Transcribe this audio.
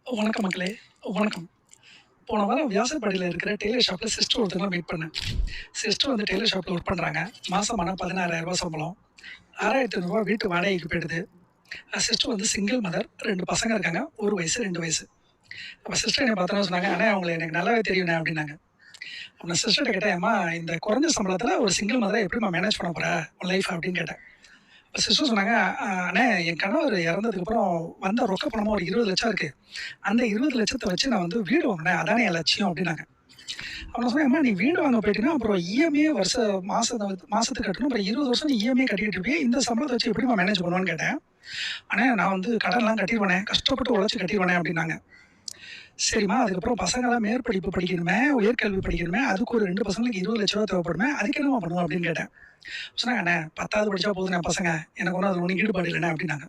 வணக்கம் மக்களே. வணக்கம். போன வாரம் வியாசர்பாடியில இருக்கிற டெய்லர் ஷாப்ல சிஸ்டர் ஒருத்தங்கள மீட் பண்ணேன். சிஸ்டர் வந்து டெய்லர் ஷாப்ல ஒர்க் பண்றாங்க. மாசம் ஆனா ரூ. 16,000 சம்பளம். ரூ. 6,500 வீட்டு வாடகைக்கு போயிடுது. சிஸ்டர் வந்து சிங்கிள் மதர். 2 பசங்க இருக்காங்க. 1 வயசு, 2 வயசு. அப்ப சிஸ்டர் என்ன பார்த்தோனே சொன்னாங்க, "அண்ணே உங்கள எனக்கு நல்லாவே தெரியும்ண்ணே" அப்படின்னாங்க. அப்ப நான் சிஸ்டர்ட்ட கேட்டேன், "அம்மா இந்த குறைஞ்ச சம்பளத்தில ஒரு சிங்கிள் மதரா எப்படிம்மா மேனேஜ் பண்ண போற உன் லைஃப்?" அப்படின்னு கேட்டேன். அப்ப சிஸ்டர் சொன்னாங்க, அண்ணே என் கணவர் இறந்ததுக்கப்புறம் வந்த ரொக்க பணமா ஒரு 20,00,000 இருக்கு. அந்த 20,00,000த்த வச்சு நான் வந்து வீடு வாங்கினேன். அதானே என் லட்சியம்" அப்படின்னாங்க. அப்ப நான் சொன்னேன், "அம்மா நீ வீடு வாங்க போயிட்டீன்னா, அப்புறம் இஎம்ஐயே மாசத்துக்கு கட்டணும். அப்புறம் 20 வருஷம் நீ இஎம்ஐ கட்டிக்கிட்டு இருப்பியே. இந்த சம்பளத்த வச்சு எப்படிம்மா மேனேஜ் பண்ணுவேன்னு?" கேட்டேன். "அண்ணே நான் வந்து கடன்லாம் கட்டிருவேனே, கஷ்டப்பட்டு உழைச்சு கட்டிருவேனே" அப்படின்னாங்க. "சரிம்மா, அதுக்கப்புறம் பசங்கலாம் மேற்படிப்பு படிக்கணுமே, உயர்கல்வி படிக்கணுமே, அதுக்கு ஒரு 2 பசங்களுக்கு ரூ. 20,00,000 தேவைப்படுமே, அதுக்கு என்னம்மா பண்ணுவ?" அப்படின்னு கேட்டேன். சொன்னாங்க, "அண்ணே 10வது படிச்சா போதுண்ணே பசங்க. எனக்கு ஒண்ணும் அதுல ஒண்ணும் ஈடுபாடு இல்லண்ணே" அப்படின்னாங்க.